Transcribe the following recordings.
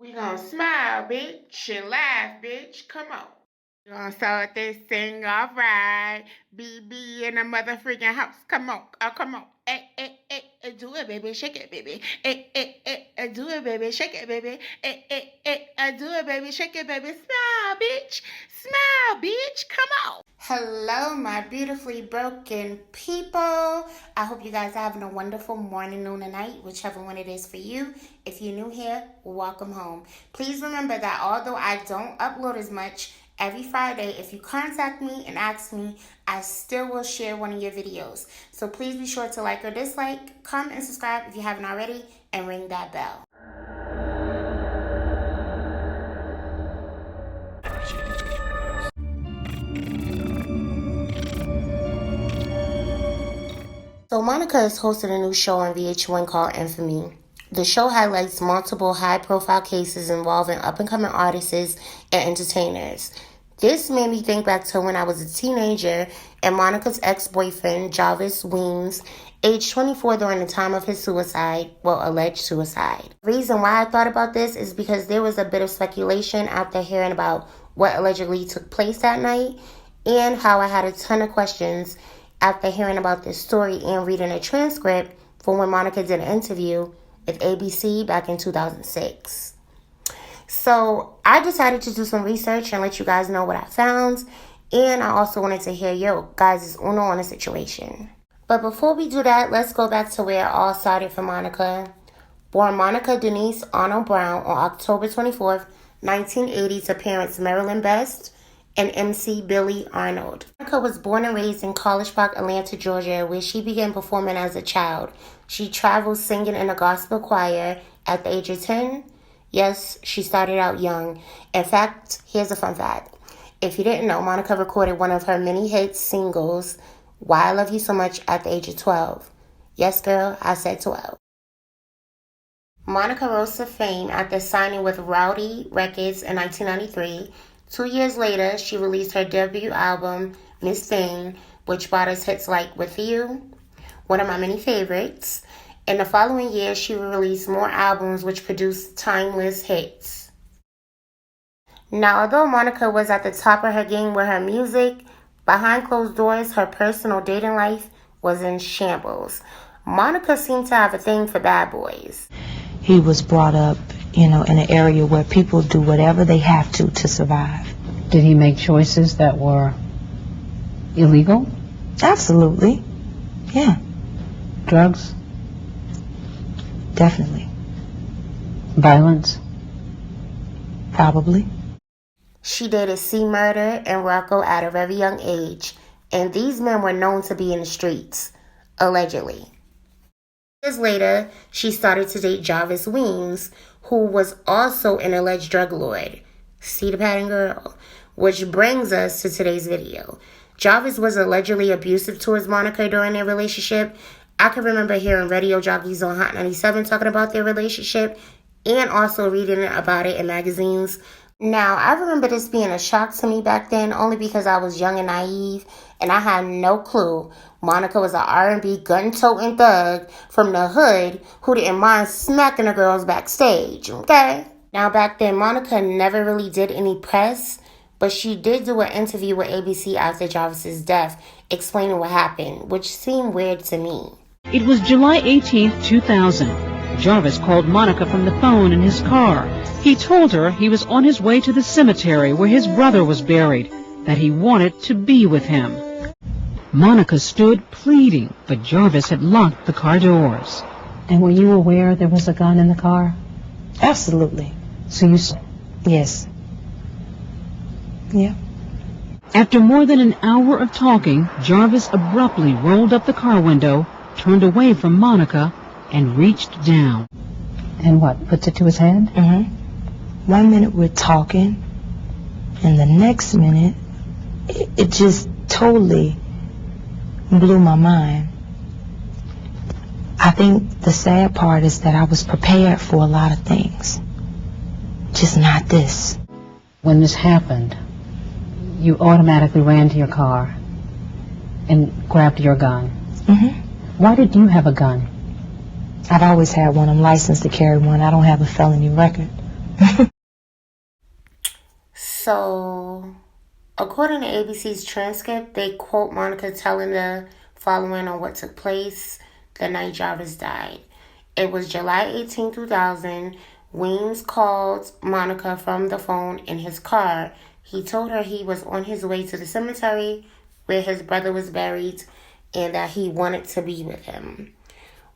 We gonna smile, bitch, and laugh, bitch. Come on. We gonna start this thing off right. BB in the motherfucking house. Come on. Oh, come on. Do it, baby. Shake it, baby. Do it, baby. Shake it, baby. Do it, baby. Shake it, baby. Smile, bitch. Smile, bitch. Come on. Hello, my beautifully broken people. I hope you guys are having a wonderful morning, noon, and night, whichever one it is for you. If you're new here, welcome home. Please remember that although I don't upload as much, every Friday, if you contact me and ask me, I still will share one of your videos. So please be sure to like or dislike, comment and subscribe if you haven't already, and ring that bell. So Monica is hosting a new show on VH1 called Infamy. The show highlights multiple high-profile cases involving up-and-coming artists and entertainers. This made me think back to when I was a teenager and Monica's ex-boyfriend, Jarvis Weems, aged 24 during the time of his suicide, alleged suicide. The reason why I thought about this is because there was a bit of speculation out there hearing about what allegedly took place that night and how I had a ton of questions after hearing about this story and reading a transcript for when Monica did an interview with ABC back in 2006. So I decided to do some research and let you guys know what I found, and I also wanted to hear your guys' uno on the situation. But before we do that, let's go back to where it all started for Monica. Born Monica Denise Arnold Brown on October 24th, 1980 to parents Marilyn Best and MC Billy Arnold. Monica was born and raised in College Park, Atlanta, Georgia, where she began performing as a child. She traveled singing in a gospel choir at the age of 10. Yes, she started out young. In fact, here's a fun fact. If you didn't know, Monica recorded one of her many hit singles, Why I Love You So Much, at the age of 12. Yes, girl, I said 12. Monica rose to fame after signing with Rowdy Records in 1993. 2 years later, she released her debut album, Miss Thing, which brought us hits like With You, one of my many favorites. In the following year, she released more albums which produced timeless hits. Now, although Monica was at the top of her game with her music, behind closed doors, her personal dating life was in shambles. Monica seemed to have a thing for bad boys. He was brought up, in an area where people do whatever they have to survive. Did he make choices that were illegal? Absolutely. Yeah. Drugs? Definitely. Violence? Probably. She dated C. Murder and Rocco at a very young age, and these men were known to be in the streets, allegedly. Years later, she started to date Jarvis Weems, who was also an alleged drug lord. See the pattern, girl? Which brings us to today's video. Jarvis was allegedly abusive towards Monica during their relationship. I can remember hearing radio jockeys on Hot 97 talking about their relationship and also reading about it in magazines. Now, I remember this being a shock to me back then only because I was young and naive and I had no clue Monica was an R&B gun-toting thug from the hood who didn't mind smacking the girls backstage, okay? Now, back then, Monica never really did any press, but she did do an interview with ABC after Jarvis's death, explaining what happened, which seemed weird to me. It was July 18th, 2000. Jarvis called Monica from the phone in his car. He told her he was on his way to the cemetery where his brother was buried, that he wanted to be with him. Monica stood pleading, but Jarvis had locked the car doors. And were you aware there was a gun in the car? Absolutely. So you... Yes. Yeah. After more than an hour of talking, Jarvis abruptly rolled up the car window, turned away from Monica, and reached down. And what, put it to his head? Mm-hmm. 1 minute we're talking, and the next minute, it just totally blew my mind. I think the sad part is that I was prepared for a lot of things. Just not this. When this happened, you automatically ran to your car and grabbed your gun. Mm-hmm. Why did you have a gun? I've always had one. I'm licensed to carry one. I don't have a felony record. So, according to ABC's transcript, they quote Monica telling the following on what took place the night Jarvis died. It was July 18, 2000. Weems called Monica from the phone in his car. He told her he was on his way to the cemetery where his brother was buried and that he wanted to be with him.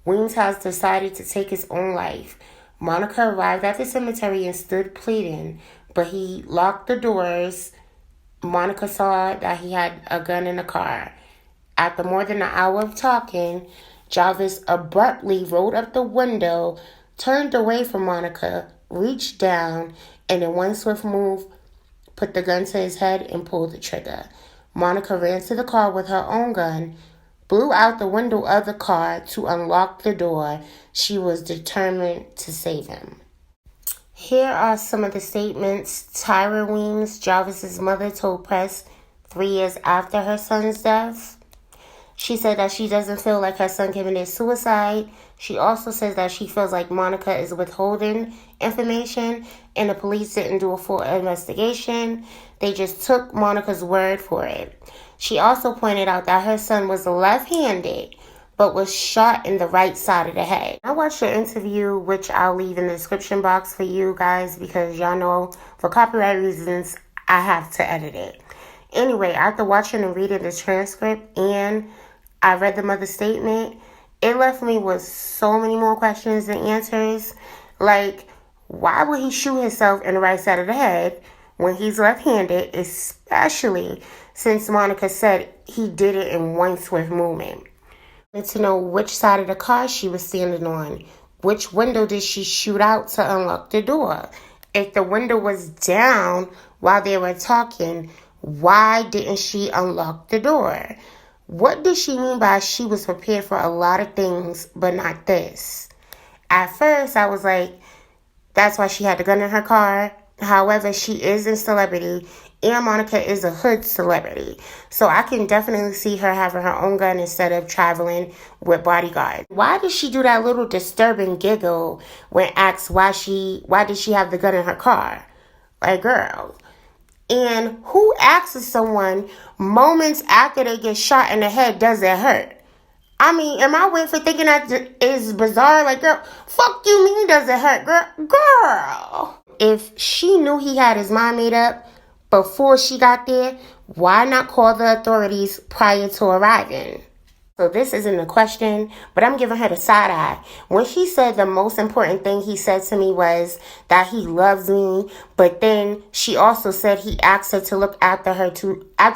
Weems has decided to take his own life. Monica arrived at the cemetery and stood pleading, but he locked the doors. Monica saw that he had a gun in the car. After more than an hour of talking, Jarvis abruptly rolled up the window, turned away from Monica, reached down, and in one swift move, put the gun to his head and pulled the trigger. Monica ran to the car with her own gun, blew out the window of the car to unlock the door. She was determined to save him. Here are some of the statements Tyra Weems, Jarvis's mother, told press 3 years after her son's death. She said that she doesn't feel like her son committed suicide. She also says that she feels like Monica is withholding information and the police didn't do a full investigation. They just took Monica's word for it. She also pointed out that her son was left-handed but was shot in the right side of the head. I watched the interview, which I'll leave in the description box for you guys because y'all know for copyright reasons I have to edit it. Anyway, after watching and reading the transcript and I read the mother's statement, it left me with so many more questions than answers. Like, why would he shoot himself in the right side of the head when he's left-handed, especially since Monica said he did it in one swift movement? I wanted to know which side of the car she was standing on. Which window did she shoot out to unlock the door? If the window was down while they were talking, why didn't she unlock the door? What did she mean by she was prepared for a lot of things, but not this? At first, I was like, that's why she had the gun in her car. However, she is a celebrity, and Monica is a hood celebrity. So I can definitely see her having her own gun instead of traveling with bodyguards. Why did she do that little disturbing giggle when asked why did she have the gun in her car? Like, girl. And who asks someone moments after they get shot in the head, does it hurt? I mean, am I weird for thinking that is bizarre? Like, girl, fuck you mean does it hurt? Girl. If she knew he had his mind made up before she got there, why not call the authorities prior to arriving? So this isn't a question, but I'm giving her the side eye. When she said the most important thing he said to me was that he loves me, but then she also said he asked her to look after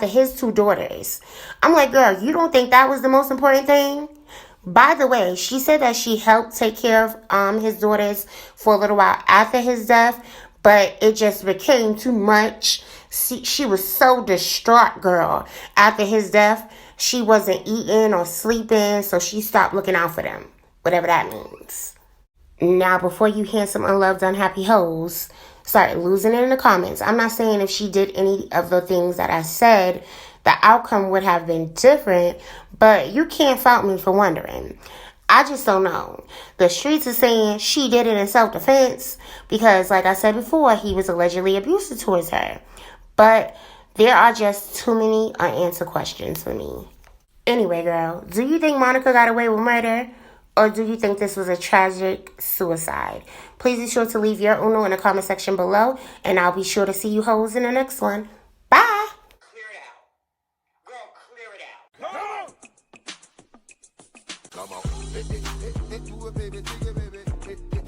his two daughters. I'm like, girl, you don't think that was the most important thing? By the way, she said that she helped take care of his daughters for a little while after his death, but it just became too much. She was so distraught, girl, after his death. She wasn't eating or sleeping, so she stopped looking out for them, whatever that means. Now, before you handsome, unloved, unhappy hoes start losing it in the comments, I'm not saying if she did any of the things that I said, the outcome would have been different, but you can't fault me for wondering. I just don't know. The streets are saying she did it in self-defense because, like I said before, he was allegedly abusive towards her. But there are just too many unanswered questions for me. Anyway, girl, do you think Monica got away with murder? Or do you think this was a tragic suicide? Please be sure to leave your uno in the comment section below. And I'll be sure to see you hoes in the next one. Bye! Clear it out. Girl, clear it out. Come on. Come on. Do it, baby. Take it, baby.